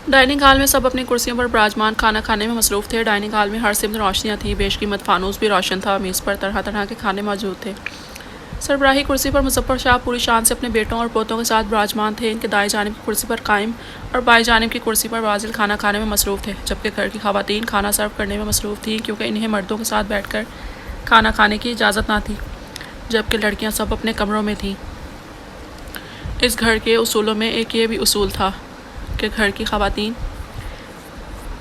Dining hall میں سب اپنی کرسیوں پر براجمان کھانا کھانے میں مصروف تھے۔ ڈائننگ ہال میں ہر سمت روشنیاں تھیں، بیش قیمت فانوس بھی روشن تھا، میز پر طرح طرح کے کھانے موجود تھے۔ سربراہی کرسی پر مظفر شاہ پوری شان سے اپنے بیٹوں اور پوتوں کے ساتھ براجمان تھے۔ ان کے دائیں جانب کی کرسی پر قائم اور بائیں جانب کی کرسی پر بازل کھانا کھانے میں مصروف تھے، جبکہ گھر کی خواتین کھانا سرو کرنے میں مصروف تھیں، کیونکہ انہیں مردوں کے ساتھ بیٹھ کر کھانا کھانے کی اجازت نہ تھی، جبکہ لڑکیاں سب اپنے کمروں میں تھیں۔ اس گھر کے اصولوں میں ایک یہ بھی اصول تھا کہ گھر کی خواتین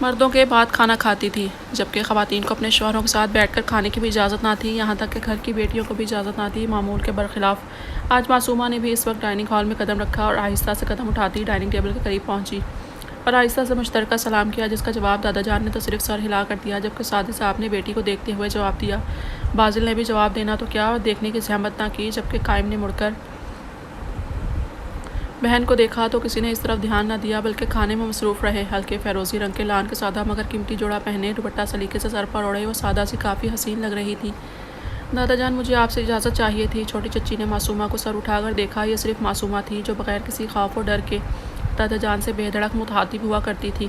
مردوں کے بعد کھانا کھاتی تھی، جبکہ خواتین کو اپنے شوہروں کے ساتھ بیٹھ کر کھانے کی بھی اجازت نہ تھی، یہاں تک کہ گھر کی بیٹیوں کو بھی اجازت نہ تھی۔ معمول کے برخلاف آج معصومہ نے بھی اس وقت ڈائننگ ہال میں قدم رکھا اور آہستہ سے قدم اٹھاتی ڈائننگ ٹیبل کے قریب پہنچی اور آہستہ سے مشترکہ سلام کیا، جس کا جواب دادا جان نے تو صرف سر ہلا کر دیا، جبکہ سعدی صاحب نے بیٹی کو دیکھتے ہوئے جواب دیا۔ بازل نے بھی جواب دینا تو کیا، دیکھنے کی زحمت نہ کی، جبکہ قائم نے مڑ کر بہن کو دیکھا تو کسی نے اس طرف دھیان نہ دیا، بلکہ کھانے میں مصروف رہے۔ ہلکے فیروزی رنگ کے لان کے سادہ مگر قیمتی جوڑا پہنے، دوپٹہ سلیقے سے سر پر اوڑھے، وہ سادہ سی کافی حسین لگ رہی تھی۔ دادا جان، مجھے آپ سے اجازت چاہیے تھی۔ چھوٹی چچی نے معصومہ کو سر اٹھا کر دیکھا۔ یہ صرف معصومہ تھی جو بغیر کسی خوف و ڈر کے دادا جان سے بے دھڑک مخاطب ہوا کرتی تھی،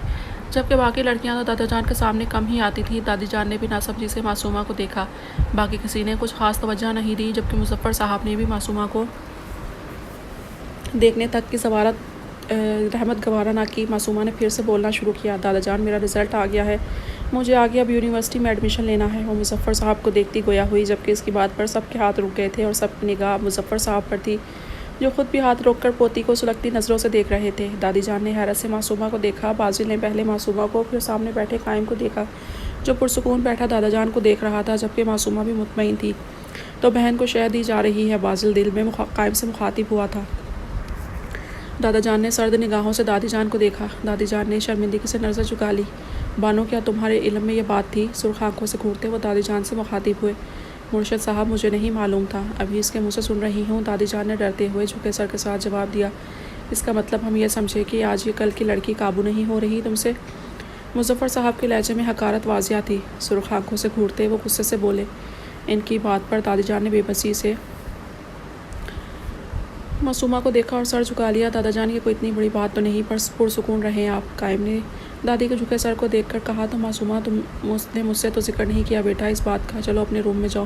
جبکہ باقی لڑکیاں تو دادا جان کے سامنے کم ہی آتی تھیں۔ دادی جان نے بھی ناسمجھی سے معصومہ کو دیکھا، باقی کسی نے کچھ خاص توجہ نہیں دی، جبکہ مظفر صاحب نے بھی معصومہ کو دیکھنے تک کی رحمت گوارا نہ کی۔ معصومہ نے پھر سے بولنا شروع کیا، دادا جان، میرا رزلٹ آ گیا ہے، مجھے آگے اب یونیورسٹی میں ایڈمیشن لینا ہے۔ وہ مظفر صاحب کو دیکھتی گویا ہوئی، جبکہ اس کی بات پر سب کے ہاتھ رک گئے تھے اور سب کی نگاہ مظفر صاحب پر تھی، جو خود بھی ہاتھ روک کر پوتی کو سلگتی نظروں سے دیکھ رہے تھے۔ دادی جان نے حیرت سے معصومہ کو دیکھا۔ بازل نے پہلے معصومہ کو، پھر سامنے بیٹھے قائم کو دیکھا، جو پرسکون بیٹھا دادا جان کو دیکھ رہا تھا، جبکہ معصومہ بھی مطمئن تھی۔ تو بہن کو شہ دی جا رہی ہے، بازل دل میں قائم سے مخاطب ہوا تھا۔ دادا جان نے سرد نگاہوں سے دادی جان کو دیکھا۔ دادی جان نے شرمندگی سے نظر جھکا لی۔ بانو، کیا تمہارے علم میں یہ بات تھی؟ سرخ آنکھوں سے گھورتے وہ دادی جان سے مخاطب ہوئے۔ مرشد صاحب، مجھے نہیں معلوم تھا، ابھی اس کے منہ سے سن رہی ہوں، دادی جان نے ڈرتے ہوئے جھکے سر کے ساتھ جواب دیا۔ اس کا مطلب ہم یہ سمجھے کہ آج یہ کل کی لڑکی قابو نہیں ہو رہی تم سے؟ مظفر صاحب کے لہجے میں حقارت واضح تھی۔ سرخ آنکھوں سے گھورتے وہ غصے سے بولے۔ ان کی بات پر دادی جان نے بے بسی سے معصومہ کو دیکھا اور سر جھکا لیا۔ دادا جان، یہ کوئی اتنی بڑی بات تو نہیں، پرسکون رہیں آپ۔ قائم نے دادی کے جھکے سر کو دیکھ کر کہا، تو معصومہ، تم نے مجھ سے تو ذکر نہیں کیا بیٹا اس بات کا، چلو اپنے روم میں جاؤ،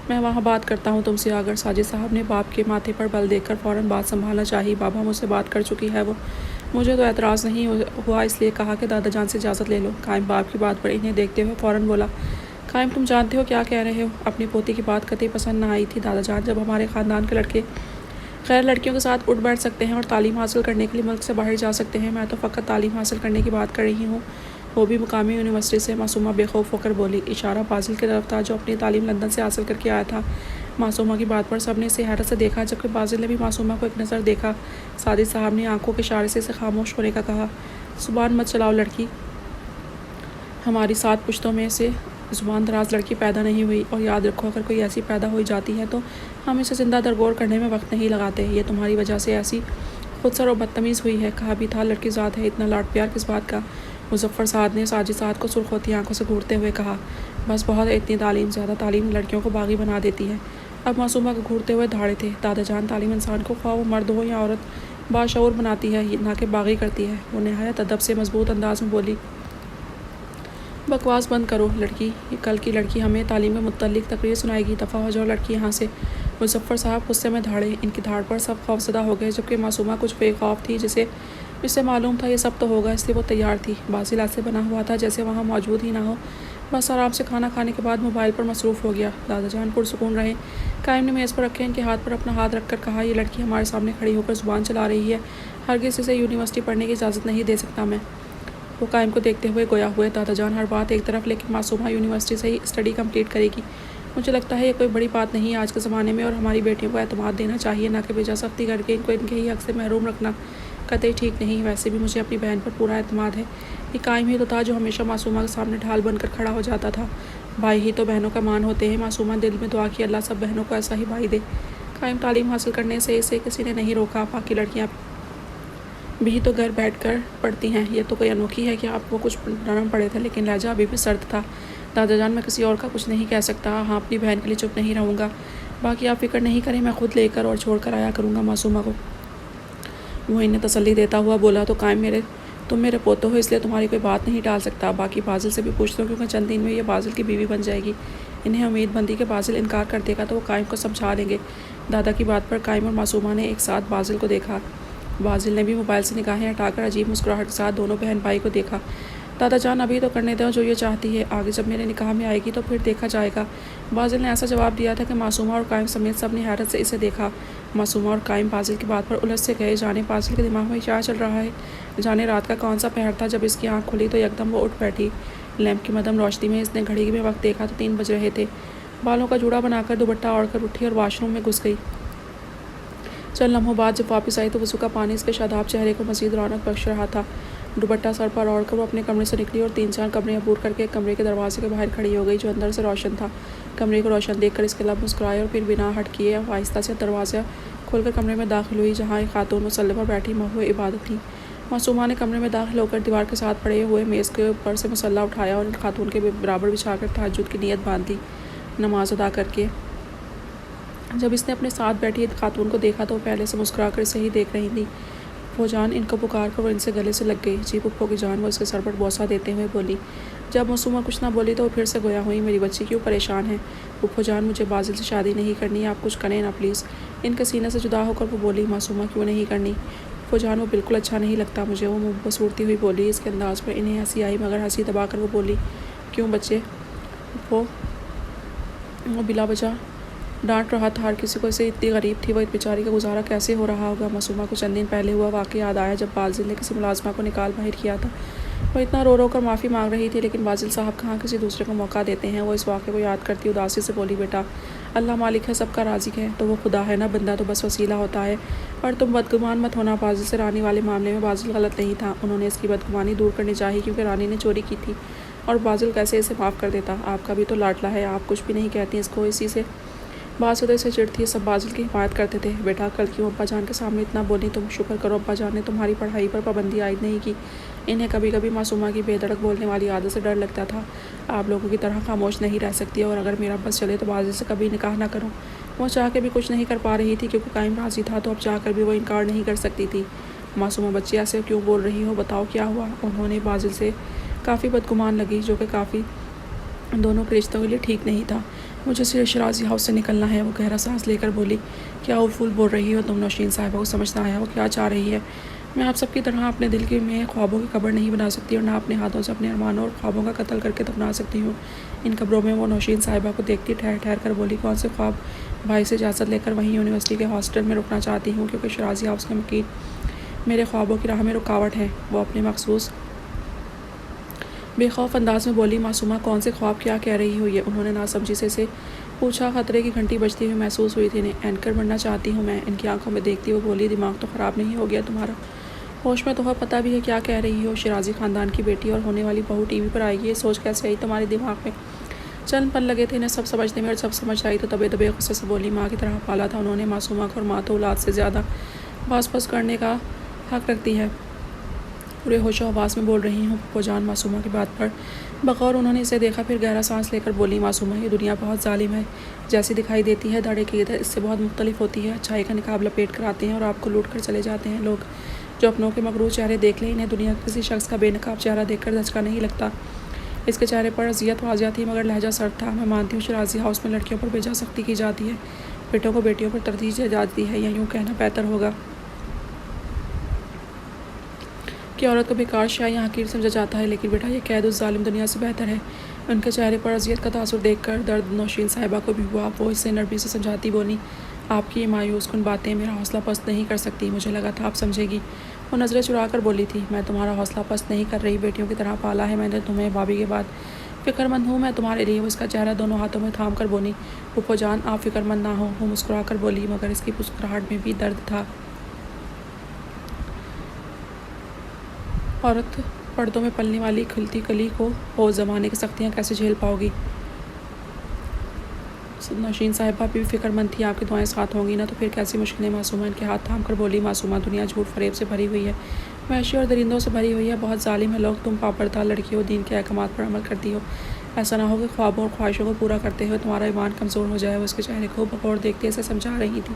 میں وہاں بات کرتا ہوں تم سے آ کر۔ ساجد صاحب نے باپ کے ماتھے پر بل دیکھ کر فوراً بات سنبھالنا چاہی۔ بابا مجھ سے بات کر چکی ہے وہ، مجھے تو اعتراض نہیں ہوا، اس لیے کہا کہ دادا جان سے اجازت لے لو۔ قائم باپ کی بات پر انہیں دیکھتے ہوئے فوراً بولا، قائم تم جانتے ہو کیا کہہ رہے ہو؟ اپنی پوتی کی بات قطعی پسند نہ آئی تھی دادا جان، جب ہمارے خاندان کے لڑکے غیر لڑکیوں کے ساتھ اٹھ بیٹھ سکتے ہیں اور تعلیم حاصل کرنے کے لیے ملک سے باہر جا سکتے ہیں، میں تو فقط تعلیم حاصل کرنے کی بات کر رہی ہوں، وہ بھی مقامی یونیورسٹی سے۔ معصومہ بے خوف ہو کر بولی۔ اشارہ بازل کی طرف تھا، جو اپنی تعلیم لندن سے حاصل کر کے آیا تھا۔ معصومہ کی بات پر سب نے اسے حیرت سے دیکھا، جبکہ بازل نے بھی معصومہ کو ایک نظر دیکھا۔ سعدی صاحب نے آنکھوں کے اشارے سے اسے خاموش ہونے کا کہا۔ زبان مت چلاؤ لڑکی، ہماری 7 پشتوں میں سے زبان دراز لڑکی پیدا نہیں ہوئی، اور یاد رکھو اگر کوئی ایسی پیدا ہو جاتی ہے تو ہم اسے زندہ درگور کرنے میں وقت نہیں لگاتے۔ یہ تمہاری وجہ سے ایسی خود سر و بدتمیز ہوئی ہے، کہا بھی تھا لڑکی ذات ہے، اتنا لاڈ پیار کس بات کا؟ مظفر صاحب نے ساجد صاحب کو سرخ ہوتی آنکھوں سے گھورتے ہوئے کہا، بس بہت ہے اتنی تعلیم، زیادہ تعلیم لڑکیوں کو باغی بنا دیتی ہے۔ اب معصومہ کو گھورتے ہوئے دھاڑے تھے، دادا جان، تعلیم انسان کو خواہ وہ مرد ہو یا عورت باشعور بناتی ہے، نہ کہ باغی کرتی ہے۔ وہ نہایت ادب سے مضبوط انداز میں بولی، بکواس بند کرو لڑکی، کل کی لڑکی ہمیں تعلیم کے متعلق تقریر سنائے گی، دفعہ ہو جاؤ لڑکی یہاں سے۔ مظفر صاحب غصے میں دھاڑے، ان کی دھاڑ پر سب خوفزدہ ہو گئے، جبکہ معصومہ کچھ بے خوف تھی، جسے معلوم تھا یہ سب تو ہوگا، اس لیے وہ تیار تھی۔ بازل ایسے بنا ہوا تھا جیسے وہاں موجود ہی نہ ہو، بس آرام سے کھانا کھانے کے بعد موبائل پر مصروف ہو گیا۔ دادا جان پرسکون رہے۔ قائم نے میز پر رکھے ان کے ہاتھ پر اپنا ہاتھ رکھ کر کہا، یہ لڑکی ہمارے سامنے کھڑی ہو کر زبان چلا رہی ہے، ہرگز اسے یونیورسٹی پڑھنے کی اجازت نہیں دے سکتا میں۔ وہ قائم کو دیکھتے ہوئے گویا ہوئے، دادا جان، ہر بات ایک طرف، لیکن معصومہ یونیورسٹی سے ہی اسٹڈی کمپلیٹ کرے گی، مجھے لگتا ہے یہ کوئی بڑی بات نہیں آج کے زمانے میں، اور ہماری بیٹیوں کو اعتماد دینا چاہیے، نہ کہ بجا سختی کر کے ان کو ان کے ہی حق سے محروم رکھنا قطعی ٹھیک نہیں۔ ویسے بھی مجھے اپنی بہن پر پورا اعتماد ہے، یہ قائم ہی تو تھا جو ہمیشہ معصومہ کے سامنے ڈھال بن کر کھڑا ہو جاتا تھا۔ بھائی ہی تو بہنوں کا مان ہوتے ہیں۔ معصومہ دل میں دعا کی، اللہ سب بہنوں کو ایسا ہی بھائی دے۔ قائم، تعلیم حاصل کرنے سے اسے کسی نے نہیں روکا، باقی لڑکیاں بھی تو گھر بیٹھ کر پڑھتی ہیں، یہ تو کوئی انوکھی ہے کہ آپ وہ کچھ نرم پڑے تھے، لیکن لہجہ ابھی بھی سرد تھا۔ دادا جان، میں کسی اور کا کچھ نہیں کہہ سکتا، ہاں اپنی بہن کے لیے چپ نہیں رہوں گا، باقی آپ فکر نہیں کریں، میں خود لے کر اور چھوڑ کر آیا کروں گا معصومہ کو۔ وہ انہیں تسلی دیتا ہوا بولا، تو قائم میرے تم میرے پوتے ہو، اس لیے تمہاری کوئی بات نہیں ٹال سکتا۔ باقی بازل سے بھی پوچھ لو، کیونکہ چند دن میں یہ بازل کی بیوی بن جائے گی۔ انہیں امید بندی کہ بازل انکار کر دے گا تو وہ قائم کو سمجھا لیں گے۔ دادا کی بات پر قائم اور معصومہ نے ایک ساتھ بازل کو دیکھا۔ بازل نے بھی موبائل سے نگاہیں ہٹا کر عجیب مسکراہٹ کے ساتھ دونوں بہن بھائی کو دیکھا۔ دادا جان، ابھی تو کرنے دو جو یہ چاہتی ہے، آگے جب میرے نکاح میں آئے گی تو پھر دیکھا جائے گا۔ بازل نے ایسا جواب دیا تھا کہ معصومہ اور قائم سمیت سب نے حیرت سے اسے دیکھا۔ معصومہ اور قائم بازل کی بات پر الجھ سے گئے، جانے بازل کے دماغ میں کیا چل رہا ہے، جانے رات کا کون سا پہر تھا۔ جب اس کی آنکھ کھلی تو یکدم وہ اٹھ بیٹھی۔ لیمپ کی مدھم روشنی میں اس نے گھڑی میں وقت دیکھا تو 3 بج رہے تھے۔ بالوں کا جوڑا بنا کر دوپٹہ اوڑھ کر اٹھی اور واش روم میں گھس گئی۔ چند لمحوں بعد جب واپس آئی تو وضو کا پانی اس کے شاداب چہرے کو مزید رونق بخش رہا تھا۔ دوپٹہ سر پر اوڑھ کر وہ اپنے کمرے سے نکلی اور 3-4 کمرے عبور کر کے ایک کمرے کے دروازے کے باہر کھڑی ہو گئی جو اندر سے روشن تھا۔ کمرے کو روشن دیکھ کر اس کے لب مسکرائے اور پھر بنا ہٹ کیے آہستہ سے دروازہ کھول کر کمرے میں داخل ہوئی، جہاں ایک خاتون مسلح پر بیٹھی محو عبادت تھی۔ معصومہ نے کمرے میں داخل ہو کر دیوار کے ساتھ پڑے ہوئے میز کے اوپر سے مسلح اٹھایا اور خاتون کے برابر بچھا کر تہجد کی نیت باندھ لی۔ نماز ادا کر کے جب اس نے اپنے ساتھ بیٹھی خاتون کو دیکھا تو وہ پہلے سے مسکرا کر اسے ہی دیکھ رہی تھی۔ پھپھو جان، ان کو پکار کر وہ ان سے گلے سے لگ گئی۔ جی پھپھو کی جان، وہ اس کے سر پر بوسہ دیتے ہوئے بولی۔ جب معصومہ کچھ نہ بولی تو وہ پھر سے گویا ہوئی، میری بچی کیوں پریشان ہے؟ پھپھو جان، مجھے بازل سے شادی نہیں کرنی، آپ کچھ کریں نا پلیز۔ ان کے سینے سے جدا ہو کر وہ بولی۔ معصومہ، کیوں نہیں کرنی؟ پھپھو جان، وہ بالکل اچھا نہیں لگتا مجھے، وہ منہ بسورتی ہوئی بولی۔ اس کے انداز پر انہیں ہنسی آئی، مگر ہنسی دبا کر وہ بولی، کیوں بچے؟ پھپھو، وہ بلا وجہ ڈانٹ رہا تھا ہر کسی کو، اسے اتنی غریب تھی، وہ بیچاری کا گزارا کیسے ہو رہا ہوگا؟ معصومہ کو چند دن پہلے ہوا واقعہ یاد آیا جب بازل نے کسی ملازمہ کو نکال باہر کیا تھا۔ وہ اتنا رو رو کر معافی مانگ رہی تھی، لیکن بازل صاحب کہاں کسی دوسرے کو موقع دیتے ہیں۔ وہ اس واقعے کو یاد کرتی اداسی سے بولی، بیٹا، اللہ مالک ہے، سب کا رازق ہے، تو وہ خدا ہے نا، بندہ تو بس وسیلہ ہوتا ہے۔ اور تم بدگمان مت ہونا، بازل سے رانی والے معاملے میں بازل غلط نہیں تھا، انہوں نے اس کی بدگمانی دور کرنی چاہی کیونکہ رانی نے چوری کی تھی، اور بازل کیسے اسے معاف کر دیتا؟ آپ کا بھی تو لاڈلا ہے، آپ کچھ بھی نہیں کہتی اس کو، اسی سے بعض سے تو اسے چڑ تھی، سب بازل کی حمایت کرتے تھے۔ بیٹا، کل کیوں ابا جان کے سامنے اتنا بولی تم؟ شکر کرو ابا جان نے تمہاری پڑھائی پر پابندی عائد نہیں کی۔ انہیں کبھی کبھی معصومہ کی بے دھڑک بولنے والی عادت سے ڈر لگتا تھا۔ آپ لوگوں کی طرح خاموش نہیں رہ سکتی، اور اگر میرا بس چلے تو بازل سے کبھی نکاح نہ کروں۔ وہ چاہ کے بھی کچھ نہیں کر پا رہی تھی کیونکہ قائم راضی تھا، تو اب چاہ کر بھی وہ انکار نہیں کر سکتی تھی۔ معصومہ بچی، ایسے کیوں بول رہی ہو؟ بتاؤ کیا ہوا؟ انہوں نے بازل سے کافی بدگمان لگی، جو کہ کافی دونوں کے رشتوں کے لیے ٹھیک نہیں تھا۔ مجھے صرف شرازی ہاؤس سے نکلنا ہے، وہ گہرا سانس لے کر بولی۔ کیا اول فول بول رہی ہو تم؟ نوشین صاحبہ کو سمجھ نہ آیا وہ کیا چاہ رہی ہے۔ میں آپ سب کی طرح اپنے دل میں خوابوں کی قبر نہیں بنا سکتی، اور نہ اپنے ہاتھوں سے اپنے ارمانوں اور خوابوں کا قتل کر کے دفنا سکتی ہوں ان قبروں میں۔ وہ نوشین صاحبہ کو دیکھتی ٹھہر ٹھہر کر بولی، کون سے خواب؟ بھائی سے اجازت لے کر وہیں یونیورسٹی کے ہاسٹل میں رکنا چاہتی ہوں، کیونکہ شرازی ہاؤس کے مکین میرے خوابوں کی راہ میں رکاوٹ ہیں۔ وہ اپنے مخصوص بے خوف انداز میں بولی۔ معصومہ، کون سے خواب؟ کیا کہہ رہی ہو یہ؟ انہوں نے ناسمجھی سے اسے پوچھا۔ خطرے کی گھنٹی بجتی ہوئی محسوس ہوئی تھی انہیں۔ اینکر بننا چاہتی ہوں میں، ان کی آنکھوں میں دیکھتی وہ بولی۔ دماغ تو خراب نہیں ہو گیا تمہارا؟ ہوش میں تو ہو، پتہ بھی ہے کیا کہہ رہی ہو؟ شرازی خاندان کی بیٹی اور ہونے والی بہو ٹی وی پر آئے گی، یہ سوچ کیسے آئی تمہارے دماغ میں؟ چند پل لگے تھے انہیں سب سمجھنے میں، اور جب سمجھ آئی تو دبے دبے غصے سے بولی، ماں کی طرح پالا تھا انہوں نے معصومہ کو، اور ماں تو اولاد سے زیادہ باس پس کرنے کا حق رکھتی ہے۔ پورے ہوش و حواس میں بول رہی ہوں پھپھو جان۔ معصومہ کی بات پر بغور انہوں نے اسے دیکھا، پھر گہرا سانس لے کر بولی، معصومہ، یہ دنیا بہت ظالم ہے، جیسی دکھائی دیتی ہے دھڑے کی اس سے بہت مختلف ہوتی ہے۔ اچھائی کا نقاب لپیٹ کر آتے ہیں اور آپ کو لوٹ کر چلے جاتے ہیں لوگ جو اپنوں کے مغرور چہرے دیکھ لیں۔ انہیں دنیا کے کسی شخص کا بے نقاب چہرہ دیکھ کر دھچکا نہیں لگتا۔ اس کے چہرے پر اذیت واضح تھی، مگر لہجہ سرد تھا۔ میں مانتی ہوں شرازی ہاؤس میں لڑکیوں پر بے جا سختی کی جاتی ہے، بیٹوں کو بیٹیوں پر ترجیح دی جاتی ہے، یا یوں کہنا بہتر ہوگا کہ عورت کو بیکار شے یا حقیر سمجھا جاتا ہے، لیکن بیٹا یہ قید اس ظالم دنیا سے بہتر ہے۔ ان کے چہرے پر اذیت کا تاثر دیکھ کر درد نوشین صاحبہ کو بھی ہوا۔ وہ اسے نرمی سے سمجھاتی بولی، آپ کی یہ مایوس کن باتیں میرا حوصلہ پست نہیں کر سکتی، مجھے لگا تھا آپ سمجھے گی۔ وہ نظریں چرا کر بولی تھی، میں تمہارا حوصلہ پست نہیں کر رہی، بیٹیوں کی طرح پالا ہے میں نے تمہیں، بھابھی کے بعد فکر مند ہوں میں تمہارے لیے۔ وہ اس کا چہرہ دونوں ہاتھوں میں تھام کر بولی، پھپھو جان آپ فکر مند نہ ہو۔ وہ مسکرا کر بولی، مگر اس کی مسکراہٹ میں بھی درد تھا۔ عورت پردوں میں پلنے والی کھلتی کلی کو ہو زمانے کی سختیاں کیسے جھیل پاؤ گی؟ نوشین صاحبہ بھی فکر مند تھی، آپ کی دعائیں ساتھ ہوں گی نا تو پھر کیسی مشکلیں؟ معصومہ ان کے ہاتھ تھام کر بولی، معصومہ، دنیا جھوٹ فریب سے بھری ہوئی ہے، وحشی اور درندوں سے بھری ہوئی ہے، بہت ظالم ہے لوگ، تم پاپردار لڑکی ہو، دین کے احکامات پر عمل کرتی ہو، ایسا نہ ہو کہ خوابوں اور خواہشوں کو پورا کرتے ہوئے تمہارا ایمان کمزور ہو جائے۔ وہ اس کے چہرے کو بغور دیکھتے اسے سمجھا رہی تھی،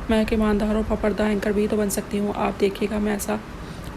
میں ایک ایماندار اور پاپردہ اینکر بھی تو بن سکتی ہوں، آپ دیکھیے گا میں ایسا